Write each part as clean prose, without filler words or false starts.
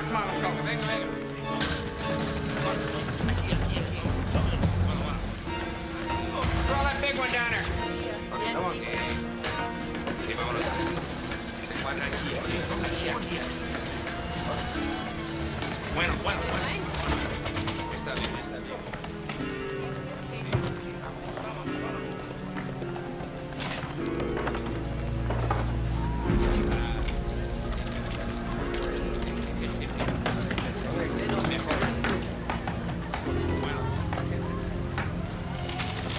come on, let's go. Venga, venga. Throw that big one down there. Come on. Sí, vámonos. Se encuadra aquí. Aquí. Bueno. Está bien.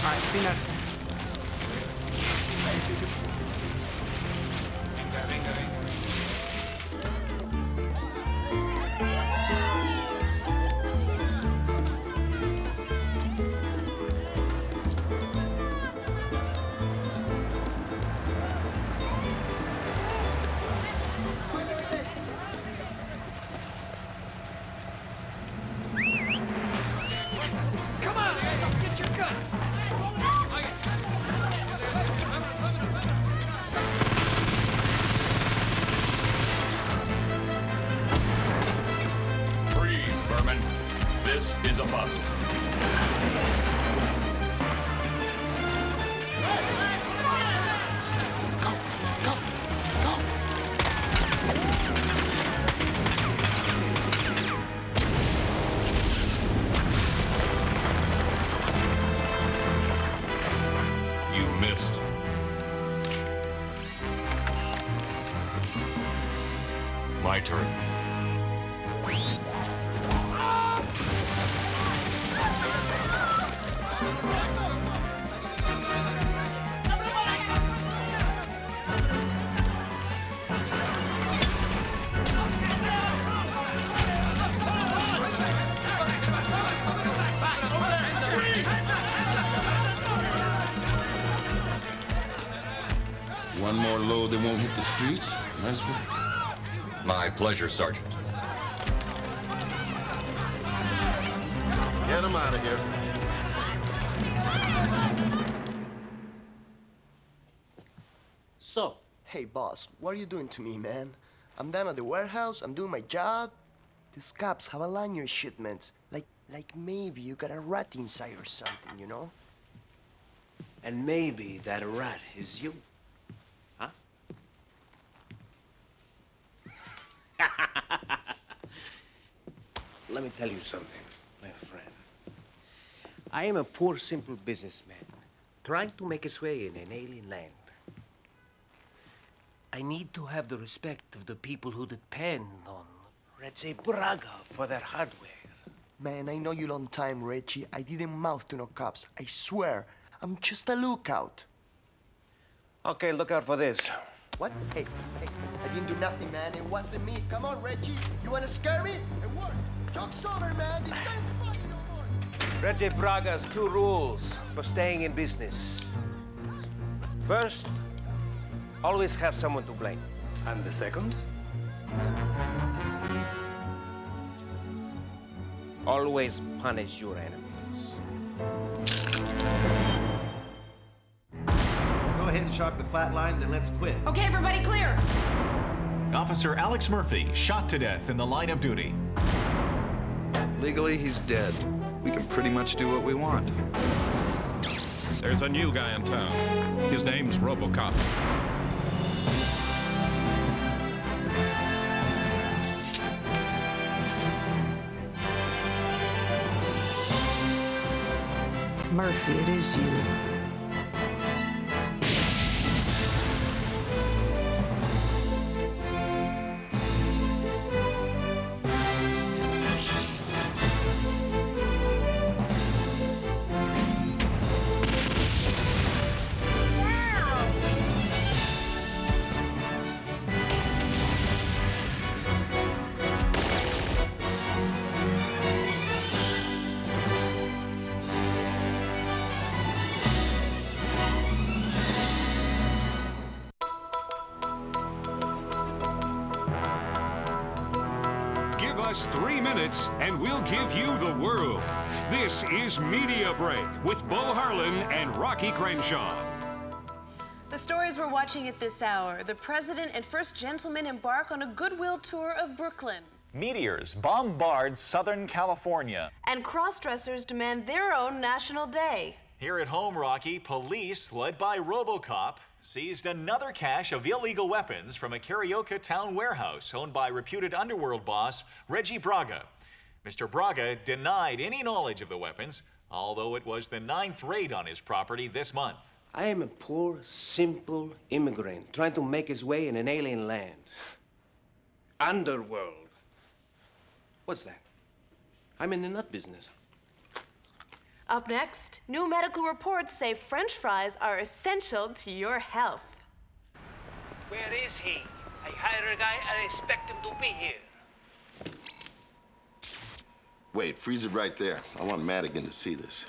All right, peanuts. Venga. Come on, man, get your gun. Freeze, Berman. This is a bust. Go! You missed. My turn. One more load that won't hit the streets. Nice work. My pleasure, Sergeant. Get him out of here. So, Hey, boss, what are you doing to me, man? I'm down at the warehouse, I'm doing my job. These cops have aligned your shipments. Like maybe you got a rat inside or something, you know? and maybe that rat is you. Huh? Let me tell you something, my friend. I am a poor, simple businessman trying to make his way in an alien land. I need to have the respect of the people who depend on Reggie Braga for their hardware. Man, I know you long time, Reggie. I didn't mouth to no cops. I swear. I'm just a lookout. Okay, look out for this. What? Hey, I didn't do nothing, man. It wasn't me. Come on, Reggie. You wanna scare me? It worked. Joke's over, man. This ain't funny no more. Reggie Braga's 2 rules for staying in business. First, always have someone to blame. And the second? Always punish your enemies. Go ahead and shock the flat line, then let's quit. Okay, everybody clear. Officer Alex Murphy shot to death in the line of duty. Legally, he's dead. We can pretty much do what we want. There's a new guy in town. His name's RoboCop. Murphy, it is you. Give us 3 minutes and we'll give you the world. This is Media Break with Bo Harlan and Rocky Crenshaw. The stories we're watching at this hour. The president and first gentleman embark on a goodwill tour of Brooklyn. Meteors bombard Southern California. And cross-dressers demand their own national day. Here at home, Rocky, police, led by RoboCop, seized another cache of illegal weapons from a Carioca town warehouse owned by reputed underworld boss Reggie Braga. Mr. Braga denied any knowledge of the weapons, although it was the 9th raid on his property this month. I am a poor, simple immigrant trying to make his way in an alien land. Underworld. What's that? I'm in the nut business. Up next, new medical reports say French fries are essential to your health. Where is he? I hire a guy, I expect him to be here. Wait, freeze it right there. I want Madigan to see this.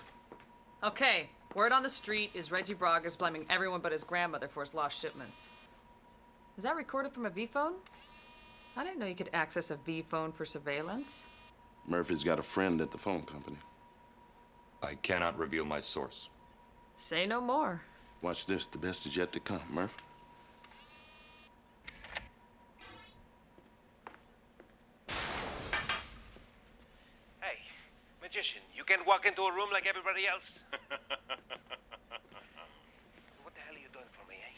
Okay, word on the street is Reggie Braga's blaming everyone but his grandmother for his lost shipments. Is that recorded from a V-phone? I didn't know you could access a V-phone for surveillance. Murphy's got a friend at the phone company. I cannot reveal my source. Say no more. Watch this. The best is yet to come, Murph. Hey, magician, you can walk into a room like everybody else. What the hell are you doing for me, eh?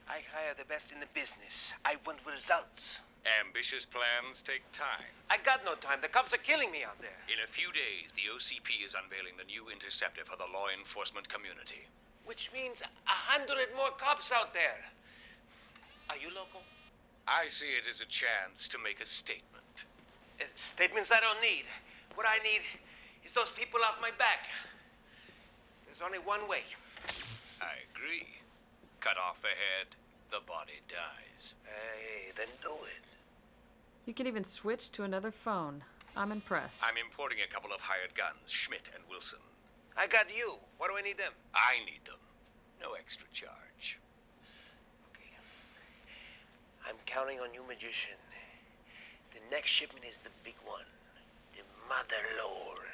I hire the best in the business. I want results. Ambitious plans take time. I got no time. The cops are killing me out there. In a few days, the OCP is unveiling the new interceptor for the law enforcement community. Which means 100 more cops out there. Are you local? I see it as a chance to make a statement. Statements I don't need. What I need is those people off my back. There's only one way. I agree. Cut off the head, the body dies. Hey, then do it. You can even switch to another phone. I'm impressed. I'm importing a couple of hired guns, Schmidt and Wilson. I got you. What do I need them? I need them. No extra charge. Okay. I'm counting on you, magician. The next shipment is the big one. The mother lore.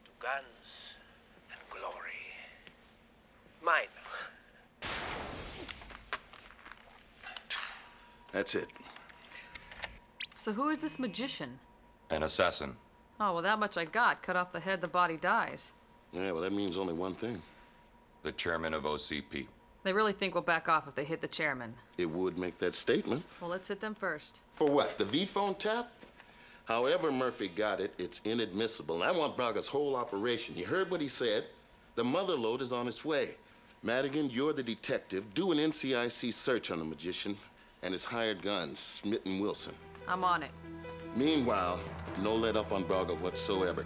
To guns and glory. Mine. That's it. So who is this magician? An assassin. Oh, well, that much I got. Cut off the head, the body dies. Yeah, well, that means only one thing. The chairman of OCP. They really think we'll back off if they hit the chairman. It would make that statement. Well, let's hit them first. For what? The V-phone tap? However Murphy got it, it's inadmissible. And I want Braga's whole operation. You heard what he said. The mother load is on its way. Madigan, you're the detective. Do an NCIC search on the magician and his hired guns, Schmidt and Wilson. I'm on it. Meanwhile, no let up on Braga whatsoever.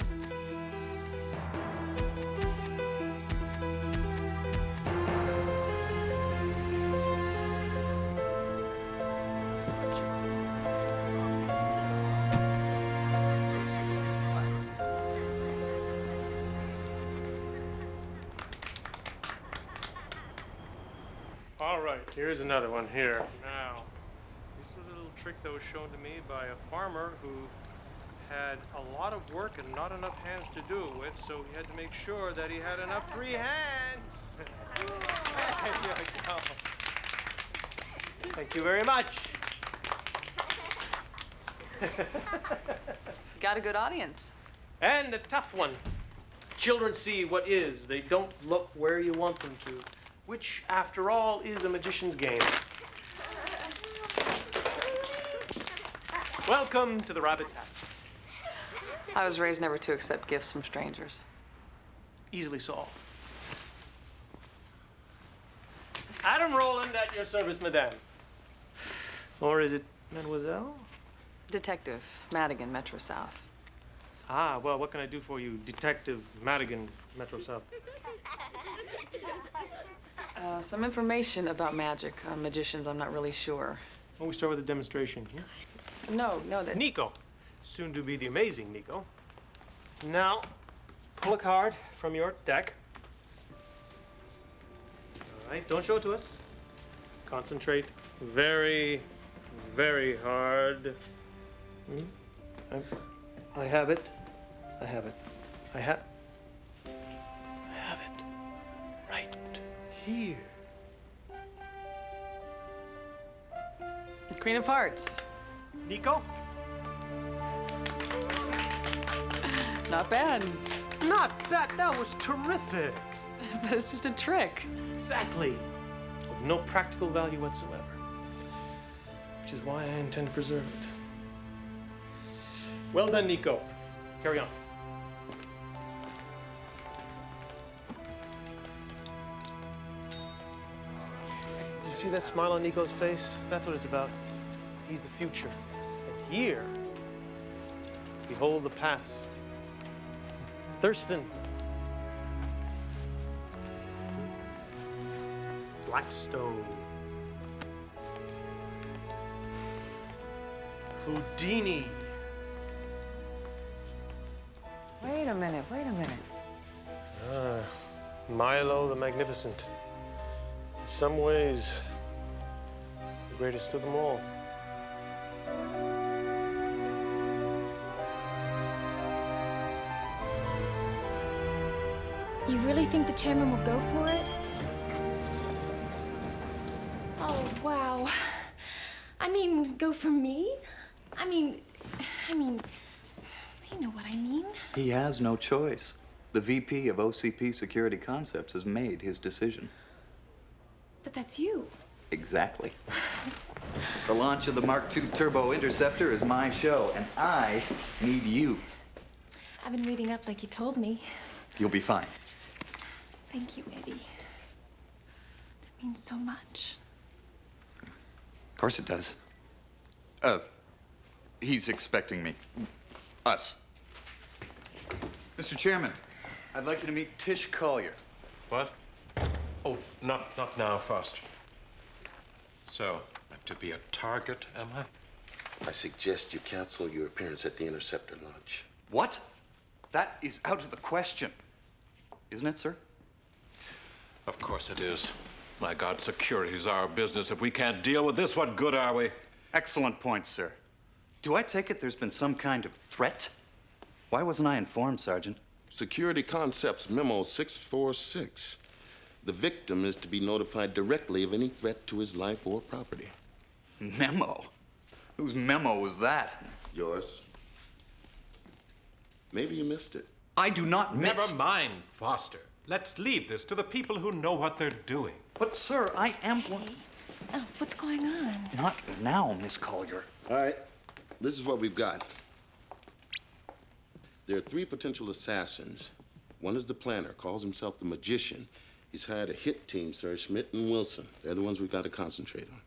All right, here's another one here. Now, this was a little trick that was shown to me by a farmer who had a lot of work and not enough hands to do it with, so he had to make sure that he had enough free hands. There you go. Thank you very much. Got a good audience. And the tough one. Children see what is. They don't look where you want them to. Which, after all, is a magician's game. Welcome to the Rabbit's Hat. I was raised never to accept gifts from strangers. Easily solved. Adam Rowland at your service, madame. Or is it mademoiselle? Detective, Madigan, Metro South. Ah, well, what can I do for you, Detective Madigan, Metro South? Some information about magic. Magicians, I'm not really sure. Well, we start with a demonstration here. No, that... Nico. Soon to be the amazing Nico. Now, pull a card from your deck. All right, don't show it to us. Concentrate very, very hard. I have it. I have it. I have it. Right here. Queen of Hearts. Nico? Not bad. Not bad. That was terrific. But it's just a trick. Exactly. Of no practical value whatsoever. Which is why I intend to preserve it. Well done, Nico. Carry on. Did you see that smile on Nico's face? That's what it's about. He's the future. And here, behold the past. Thurston. Blackstone. Houdini. Wait a minute. Milo the Magnificent. In some ways, the greatest of them all. You really think the chairman will go for it? Oh, wow. I mean, go for me? I mean, you know what I mean. He has no choice. The VP of OCP Security Concepts has made his decision. But that's you. Exactly. The launch of the Mark II Turbo Interceptor is my show, and I need you. I've been reading up like you told me. You'll be fine. Thank you, Eddie. That means so much. Of course it does. He's expecting me. Us. Mr. Chairman, I'd like you to meet Tish Collier. What? Oh, not now, Foster. So, I'm to be a target, am I? I suggest you cancel your appearance at the Interceptor launch. What? That is out of the question. Isn't it, sir? Of course it is. My God, security's our business. If we can't deal with this, what good are we? Excellent point, sir. Do I take it there's been some kind of threat? Why wasn't I informed, Sergeant? Security Concepts Memo 646. The victim is to be notified directly of any threat to his life or property. Memo? Whose memo was that? Yours. Maybe you missed it. I do not miss... Never mind, Foster. Let's leave this to the people who know what they're doing. But, sir, I am one... Oh, what's going on? Not now, Miss Collier. All right. This is what we've got. There are 3 potential assassins. One is the planner, calls himself the magician. He's hired a hit team, sir, Schmidt and Wilson. They're the ones we've got to concentrate on.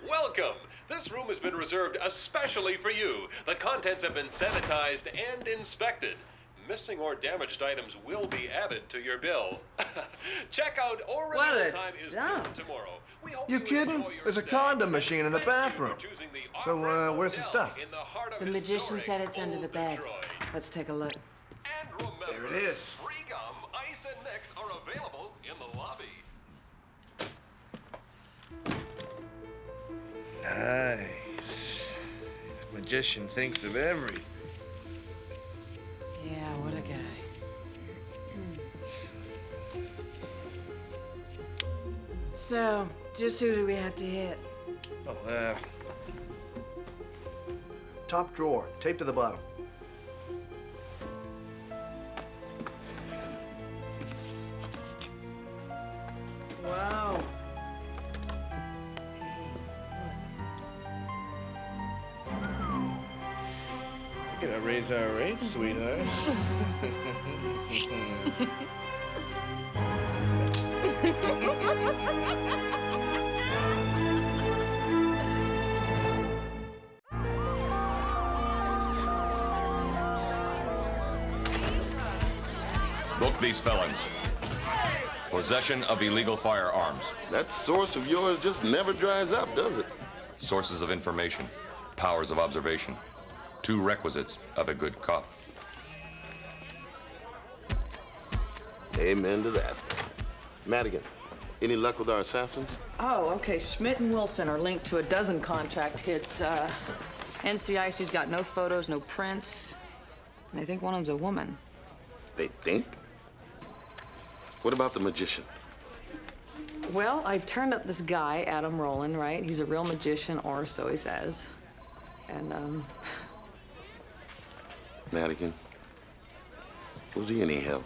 Welcome. This room has been reserved especially for you. The contents have been sanitized and inspected. Missing or damaged items will be added to your bill. Checkout or renewal time is noon tomorrow. We hope You kidding? There's a condom machine in the bathroom. So, where's the stuff? The magician said it's under the bed. Let's take a look. There it is. Free gum, ice, and Nicks are available in the lobby. Nice. The magician thinks of everything. Yeah, what a guy. So, just who do we have to hit? Oh, top drawer, tape to the bottom. Wow. You're gonna raise our rates, sweetheart. Book these felons. Possession of illegal firearms. That source of yours just never dries up, does it? Sources of information. Powers of observation. 2 requisites of a good cop. Amen to that. Madigan, any luck with our assassins? Oh, okay. Schmidt and Wilson are linked to a dozen contract hits. NCIC's got no photos, no prints. And I think one of them's a woman. They think? What about the magician? Well, I turned up this guy, Adam Rowland, right? He's a real magician, or so he says. And, Madigan, was he any help?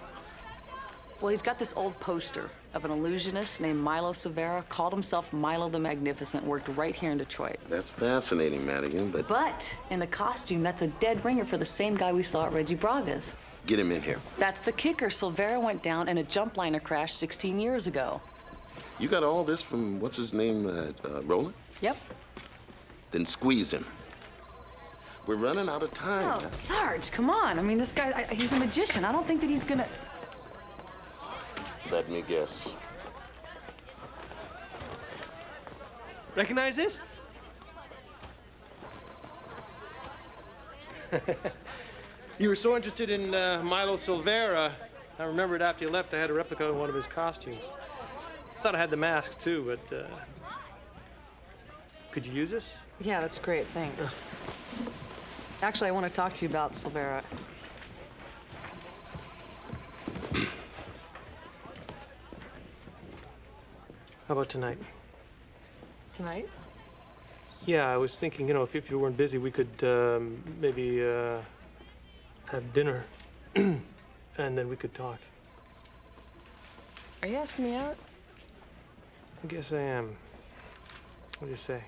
well, he's got this old poster of an illusionist named Milo Severa, called himself Milo the Magnificent, worked right here in Detroit. That's fascinating, Madigan, but But in the costume, that's a dead ringer for the same guy we saw at Reggie Braga's. get him in here. That's the kicker. Silvera went down in a jump liner crash 16 years ago. You got all this from, what's his name, Roland? Yep. Then squeeze him. We're running out of time. Oh, Sarge, come on. I mean, this guy, he's a magician. I don't think that he's gonna... Let me guess. Recognize this? You were so interested in Milo Silvera. I remembered after you left, I had a replica of one of his costumes. Thought I had the mask too, but could you use this? Yeah, that's great. Thanks. Actually, I want to talk to you about Silvera. How about tonight? Tonight? Yeah, I was thinking, you know, if you weren't busy, we could maybe have dinner, and then we could talk. Are you asking me out? I guess I am. What do you say?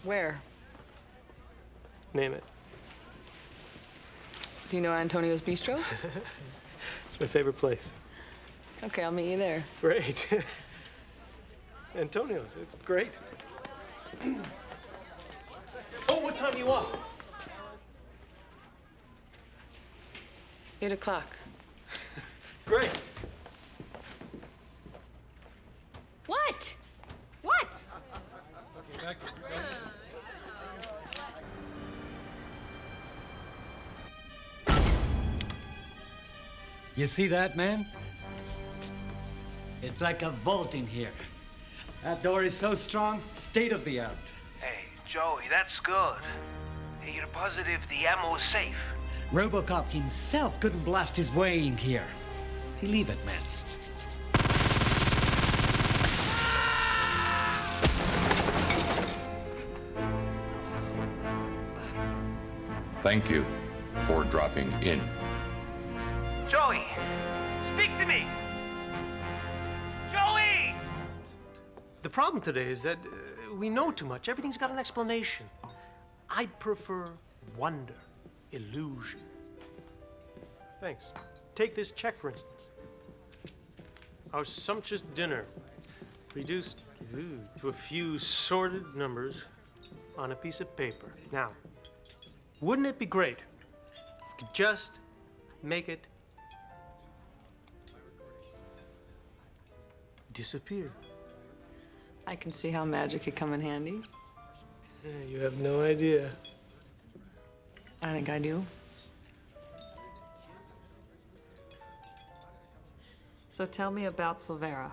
Where? Name it. Do you know Antonio's Bistro? It's my favorite place. Okay, I'll meet you there. Great. Antonio's, it's great. Oh, what time are you off? 8 o'clock. Great. What? What? Okay, back to You see that, man? It's like a vault in here. That door is so strong, state of the art. Hey, Joey, that's good. Hey, you're positive the ammo is safe? RoboCop himself couldn't blast his way in here. Believe it, man. Thank you for dropping in. Joey, speak to me! Joey! The problem today is that we know too much. Everything's got an explanation. I prefer wonder, illusion. Thanks. Take this check, for instance. Our sumptuous dinner, reduced to a few sordid numbers on a piece of paper. Now, wouldn't it be great if we could just make it disappear? I can see how magic could come in handy. Yeah, you have no idea. I think I do. So tell me about Silvera.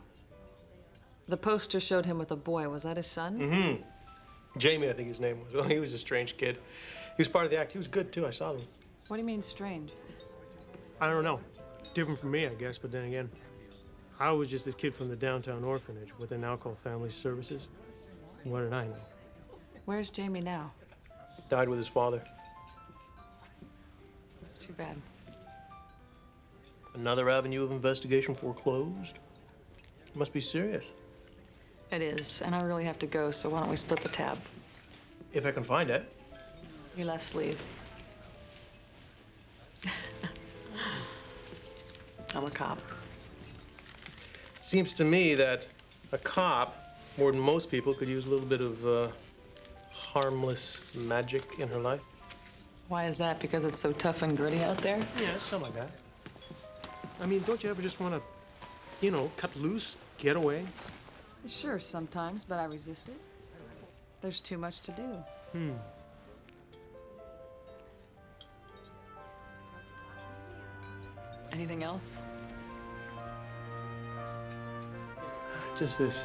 The poster showed him with a boy. Was that his son? Mm-hmm. Jamie, I think his name was. Well, he was a strange kid. He was part of the act. He was good, too. I saw them. What do you mean strange? I don't know. Different from me, I guess, but then again, I was just this kid from the downtown orphanage, what they now call family services. What did I know? Where's Jamie now? Died with his father. That's too bad. Another avenue of investigation foreclosed? Must be serious. It is, and I really have to go, so why don't we split the tab? If I can find it. Your left sleeve. I'm a cop. Seems to me that a cop, more than most people, could use a little bit of harmless magic in her life. Why is that? Because it's so tough and gritty out there? Yeah, something like that. I mean, don't you ever just want to, you know, cut loose, get away? Sure, sometimes, but I resist it. There's too much to do. Anything else? Just this.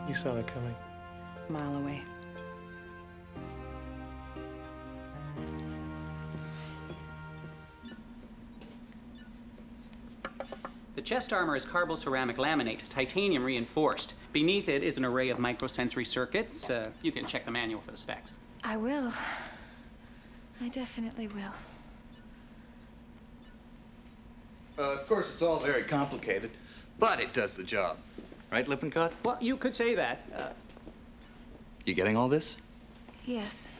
You saw it coming. A mile away. The chest armor is carboceramic laminate, titanium reinforced. Beneath it is an array of microsensory circuits. You can check the manual for the specs. I will. I definitely will. Of course, it's all very complicated, but it does the job. Right, Lippincott? Well, you could say that. You getting all this? Yes.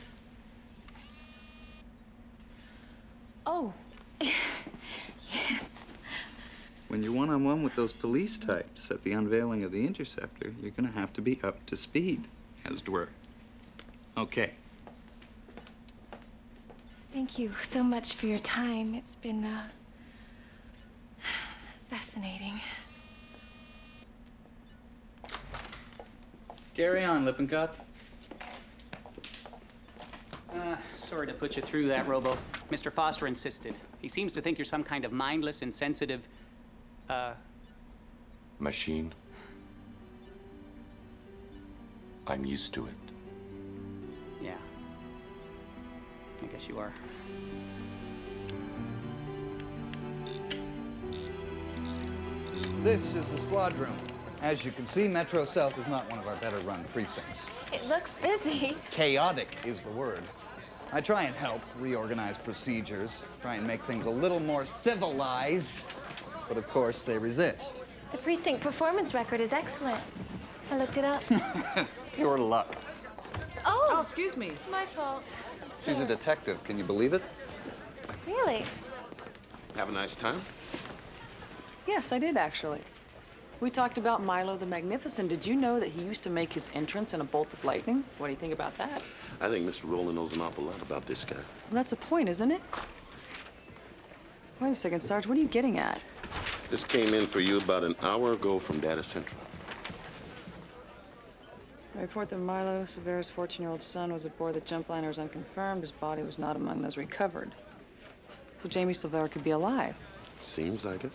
Oh. Yes. When you're one-on-one with those police types at the unveiling of the Interceptor, you're gonna have to be up to speed, as it were. Okay. Thank you so much for your time. It's been, fascinating. Carry on, Lippincott. Sorry to put you through that, Robo. Mr. Foster insisted. He seems to think you're some kind of mindless, insensitive, Machine. I'm used to it. Yeah. I guess you are. This is the squad room. As you can see, Metro South is not one of our better run precincts. It looks busy. Chaotic is the word. I try and help reorganize procedures, try and make things a little more civilized, but of course they resist. The precinct performance record is excellent. I looked it up. Pure luck. Oh, excuse me. My fault. She's a detective, can you believe it? Really? Have a nice time? Yes, I did actually. We talked about Milo the Magnificent. Did you know that he used to make his entrance in a bolt of lightning? What do you think about that? I think Mr. Rowland knows an awful lot about this guy. Well, that's the point, isn't it? Wait a second, Sarge. What are you getting at? This came in for you about an hour ago from Data Central. I report that Milo, Severa's 14-year-old son, was aboard the jump liner is unconfirmed. His body was not among those recovered. So Jamie Silvera could be alive. Seems like it.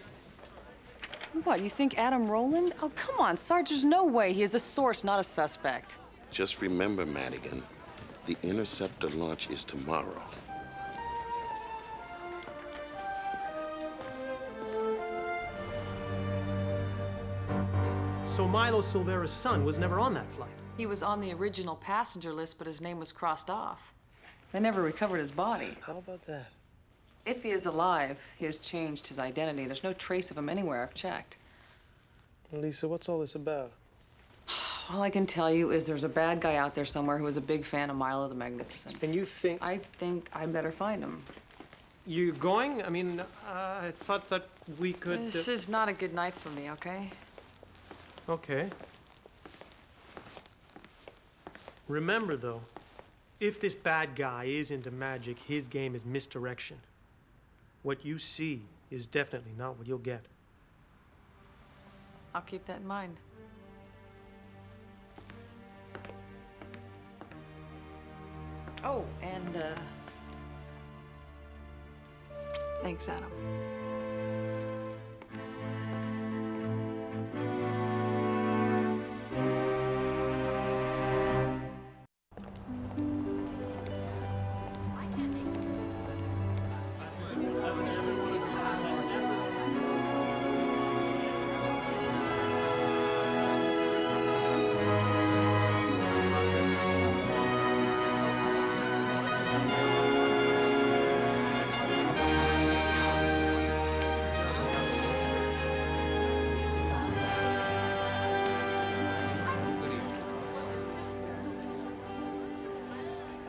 What, you think Adam Rowland? Oh, come on, Sarge, there's no way. He is a source, not a suspect. Just remember, Madigan, the Interceptor launch is tomorrow. So Milo Silvera's son was never on that flight? He was on the original passenger list, but his name was crossed off. They never recovered his body. How about that? If he is alive, he has changed his identity. There's no trace of him anywhere. I've checked. Lisa, what's all this about? All I can tell you is there's a bad guy out there somewhere who is a big fan of Milo the Magnificent. And you think... I think I better find him. You're going? I mean, I thought that we could... This is not a good night for me, okay? Okay. Remember, though, if this bad guy is into magic, his game is misdirection. What you see is definitely not what you'll get. I'll keep that in mind. Oh, and, thanks, Adam.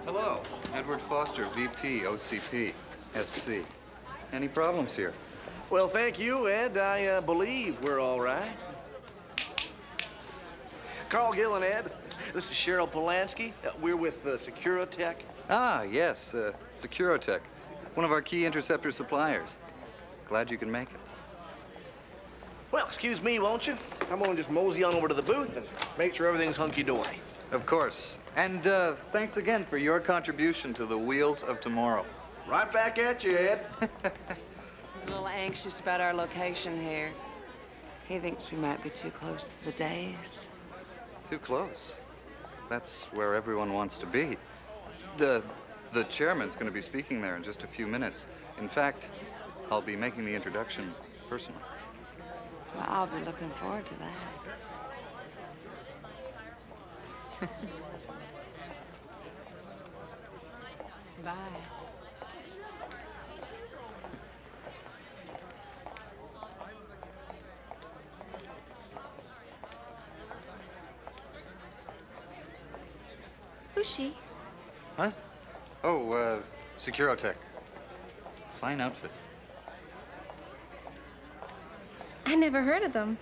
Hello, Edward Foster, VP, OCP, SC. Any problems here? Well, thank you, Ed. I believe we're all right. Carl Gill and Ed, this is Cheryl Polanski. We're with Securitech. Ah, yes, Securotech, one of our key interceptor suppliers. Glad you can make it. Well, excuse me, won't you? I'm gonna just mosey on over to the booth and make sure everything's hunky-dory. Of course. And thanks again for your contribution to the Wheels of Tomorrow. Right back at you, Ed. He's a little anxious about our location here. He thinks we might be too close to the dais. Too close. That's where everyone wants to be. The chairman's going to be speaking there in just a few minutes. In fact, I'll be making the introduction personally. Well, I'll be looking forward to that. Bye. Who's she? Huh? Oh, Securotech. Fine outfit. I never heard of them.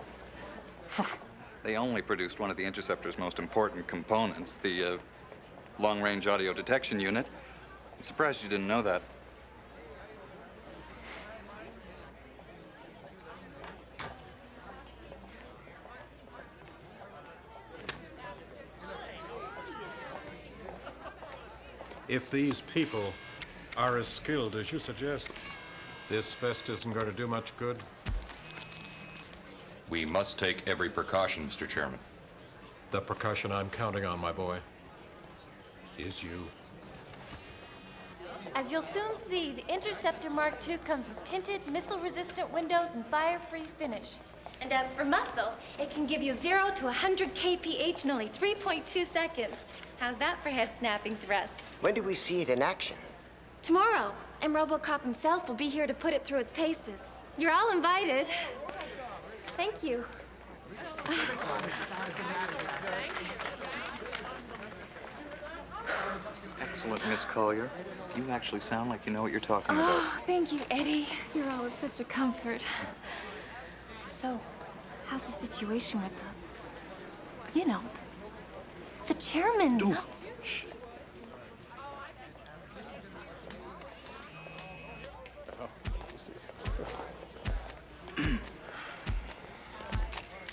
They only produced one of the Interceptor's most important components, the long-range audio detection unit. I'm surprised you didn't know that. If these people are as skilled as you suggest, this vest isn't going to do much good. We must take every precaution, Mr. Chairman. The precaution I'm counting on, my boy, is you. As you'll soon see, the Interceptor Mark II comes with tinted, missile-resistant windows and fire-free finish. And as for muscle, it can give you 0 to 100 kph in only 3.2 seconds. How's that for head-snapping thrust? When do we see it in action? Tomorrow, and RoboCop himself will be here to put it through its paces. You're all invited. Thank you. Excellent, Miss Collier. You actually sound like you know what you're talking about. Oh, thank you, Eddie. You're always such a comfort. So, how's the situation with the chairman? Shh.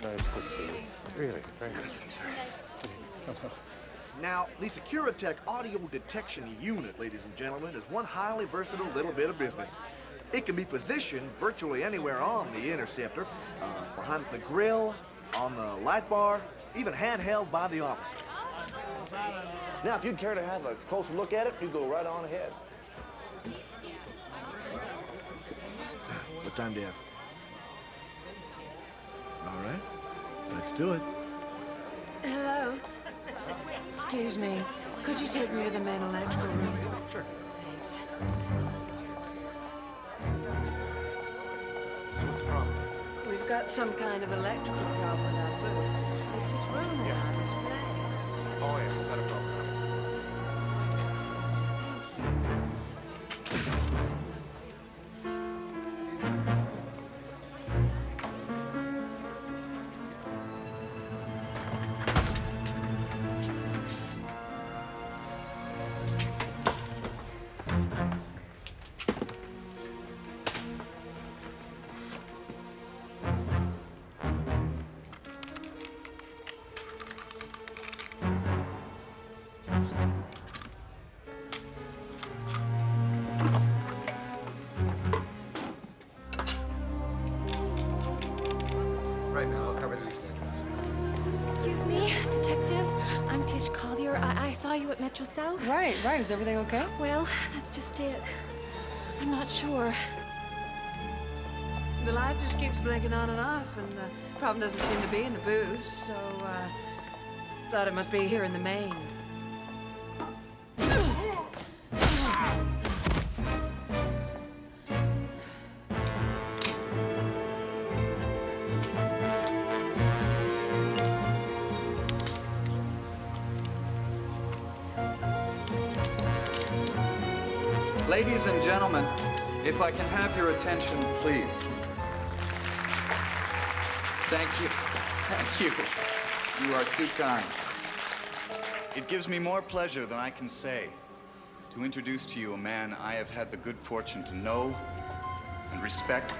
Nice to see you. Really, very good. Now, the Securotech audio detection unit, ladies and gentlemen, is one highly versatile little bit of business. It can be positioned virtually anywhere on the Interceptor, behind the grill, on the light bar, even handheld by the officer. Now, if you'd care to have a closer look at it, you go right on ahead. What time do you have? All right, let's do it. Hello. Excuse me. Could you take me to the main electrical room? Sure. Thanks. So what's the problem? We've got some kind of electrical problem with our booth. This is room on our display. Oh, yeah, not a problem. Right now, I'll cover these stations. Excuse me, Detective. I'm Tish Collier. I saw you at Metro South. Right. Is everything okay? Well, that's just it. I'm not sure. The light just keeps blinking on and off, and the problem doesn't seem to be in the booth, so, thought it must be here in the main. Ladies and gentlemen, if I can have your attention, please. Thank you. Thank you. You are too kind. It gives me more pleasure than I can say to introduce to you a man I have had the good fortune to know and respect.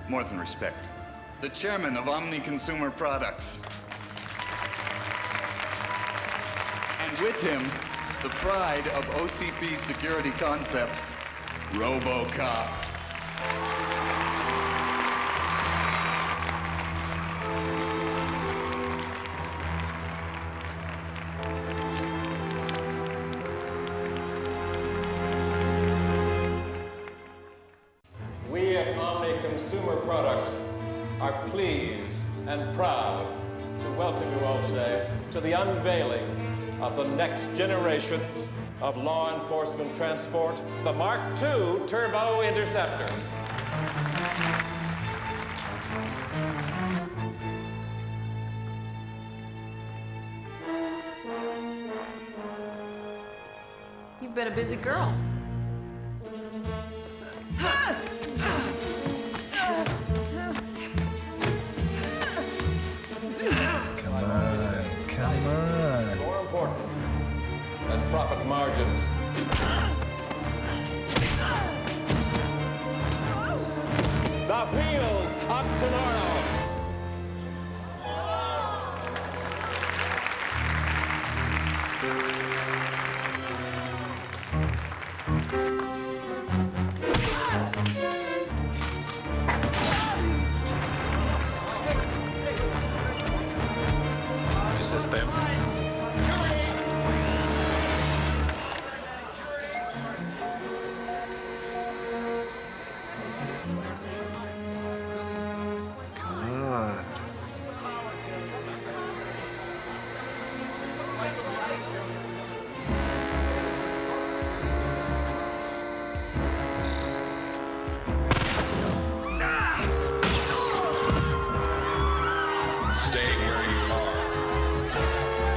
More than respect. The chairman of Omni Consumer Products. And with him, the pride of OCP Security Concepts, RoboCop. We at Omni Consumer Consumer Products are pleased and proud to welcome you all today to the unveiling of the next generation of law enforcement transport, the Mark II Turbo Interceptor. You've been a busy girl. Come on. More important than profit margins. The wheels up to Norno. Is this them? Come on. Stay where you are.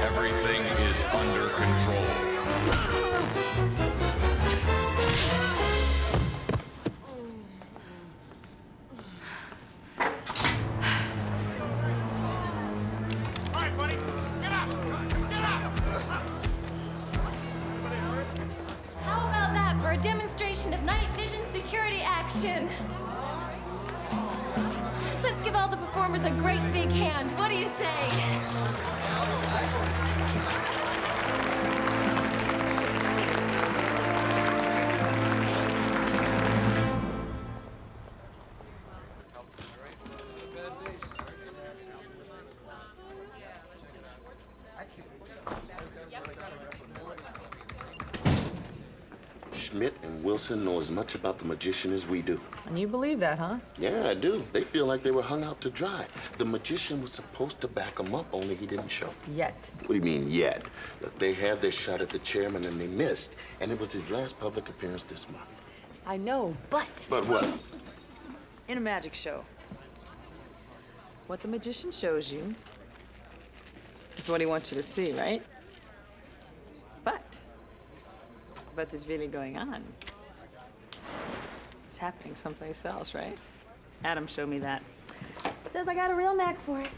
Everything is under control. All right, buddy. Get up! Get up! How about that for a demonstration of night vision security action? Let's give all the performers a great big hand. What do you say? Schmidt and Wilson know as much about the magician as we do. And you believe that, huh? Yeah, I do. They feel like they were hung out to dry. The magician was supposed to back them up, only he didn't show. Yet. What do you mean, yet? Look, they had their shot at the chairman and they missed. And it was his last public appearance this month. I know, but But what? in a magic show, what the magician shows you is what he wants you to see, right? But is really going on. It's happening someplace else, right? Adam showed me that. Says I got a real knack for it.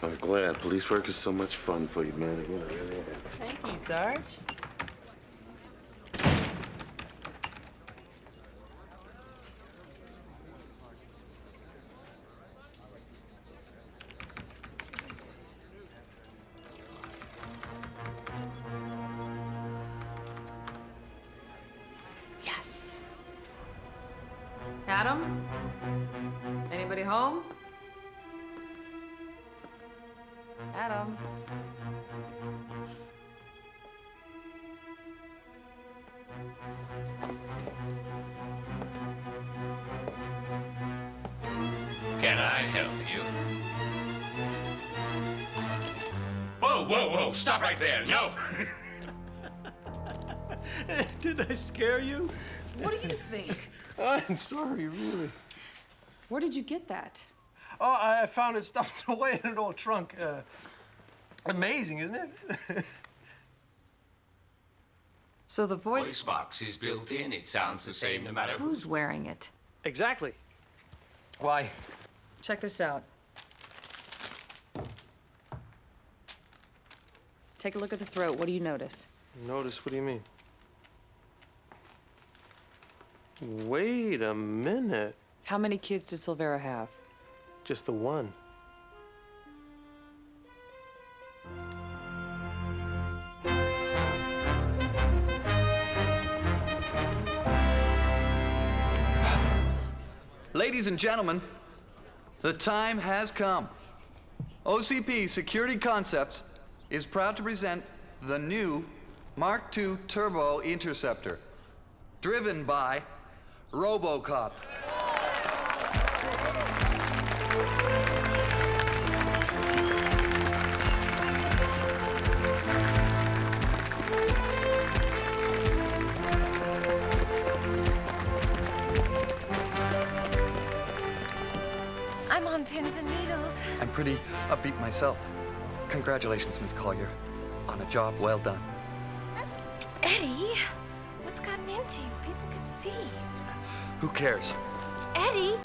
I'm glad. Police work is so much fun for you, man. You know, really am. Thank you, Sarge. Yes. Adam? Anybody home? Adam? Can I help you? Whoa, whoa, whoa! Stop right there! No! Did I scare you? What do you think? I'm sorry, really. Where did you get that? Oh, I found it stuffed away in an old trunk. Amazing, isn't it? So the Voice box is built in. It sounds the same no matter Who's wearing it? Exactly. Why? Check this out. Take a look at the throat. What do you notice? Notice? What do you mean? Wait a minute. How many kids did Silvera have? Just the one. Ladies and gentlemen, the time has come. OCP Security Concepts is proud to present the new Mark II Turbo Interceptor, driven by RoboCop. I'm on pins and needles. I'm pretty upbeat myself. Congratulations, Miss Collier, on a job well done. Eddie, what's gotten into you? People can see. Who cares? Eddie!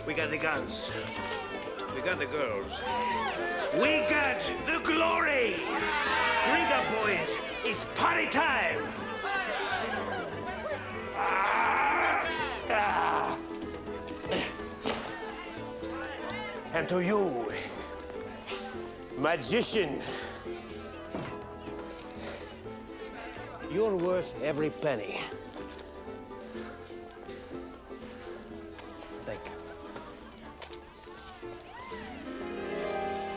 We got the guns. We got the girls. We got the glory! Drink up, boys. It's party time! And to you, magician, you're worth every penny. Thank you.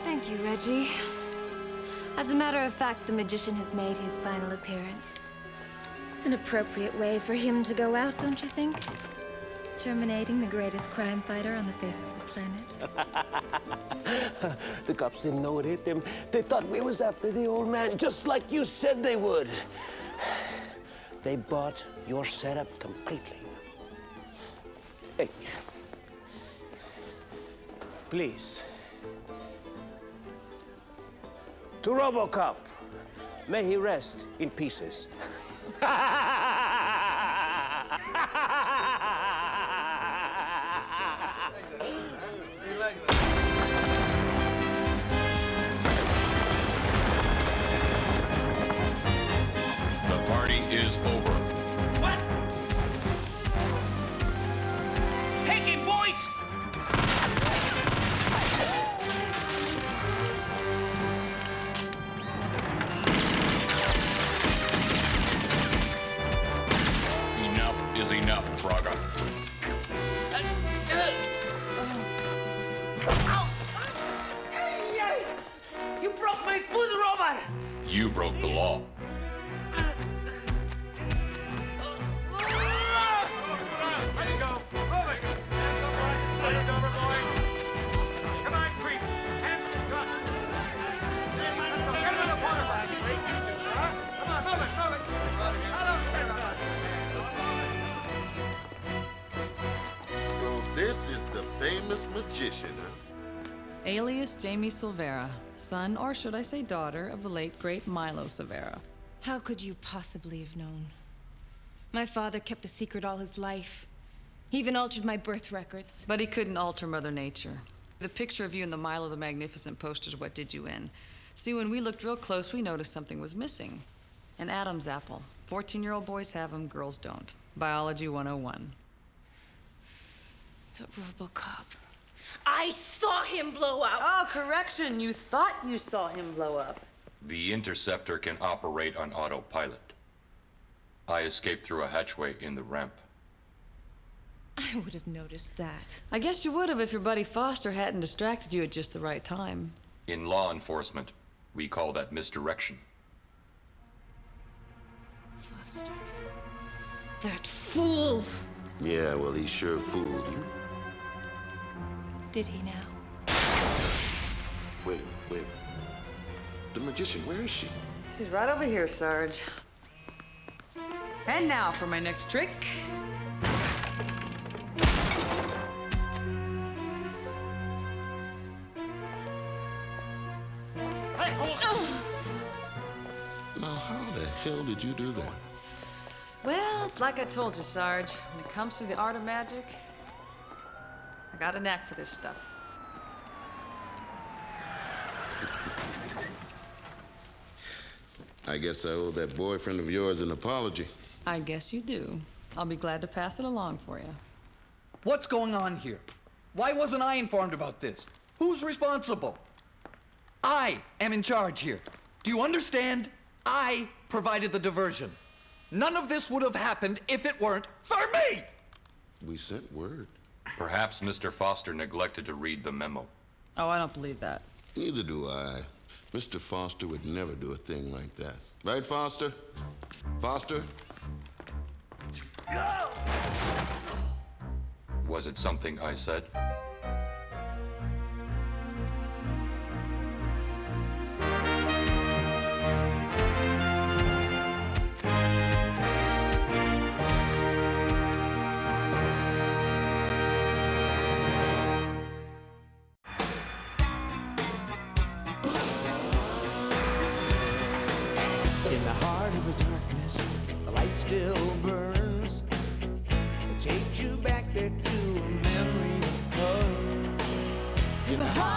Thank you, Reggie. As a matter of fact, the magician has made his final appearance. It's an appropriate way for him to go out, don't you think? Terminating the greatest crime fighter on the face of the planet. The cops didn't know it hit them. They thought we was after the old man, just like you said they would. They bought your setup completely. Hey, please. To RoboCop, may he rest in pieces. The party is over. What? Take him, boys! Enough is enough, Braga. You broke my foot, Robert! You broke the law. Let it go. Move it. Let it over, boys. Come on, creep. Hands up. Come on. Let's go. Get him in the corner. Come on, move it. Move it. I don't care. So this is the famous magician, huh? Alias Jamie Silvera, son, or should I say daughter, of the late, great Milo Silvera. How could you possibly have known? My father kept the secret all his life. He even altered my birth records. But he couldn't alter Mother Nature. The picture of you in the Milo the Magnificent poster's what did you in. See, when we looked real close, we noticed something was missing. An Adam's apple. 14-year-old boys have them, girls don't. Biology 101. That RoboCop. I saw him blow up! Oh, correction. You thought you saw him blow up. The interceptor can operate on autopilot. I escaped through a hatchway in the ramp. I would have noticed that. I guess you would have if your buddy Foster hadn't distracted you at just the right time. In law enforcement, we call that misdirection. Foster. That fool! Yeah, well, he sure fooled you. Did he now? Wait. The magician, where is she? She's right over here, Sarge. And now for my next trick. Hey, hold on! Now, how the hell did you do that? Well, it's like I told you, Sarge. When it comes to the art of magic, I got a knack for this stuff. I guess I owe that boyfriend of yours an apology. I guess you do. I'll be glad to pass it along for you. What's going on here? Why wasn't I informed about this? Who's responsible? I am in charge here. Do you understand? I provided the diversion. None of this would have happened if it weren't for me! We sent word. Perhaps Mr. Foster neglected to read the memo. Oh, I don't believe that. Neither do I. Mr. Foster would never do a thing like that. Right, Foster? Foster? Was it something I said? In the heart of the darkness, the light still burns. It takes you back there to a memory of her. In the heart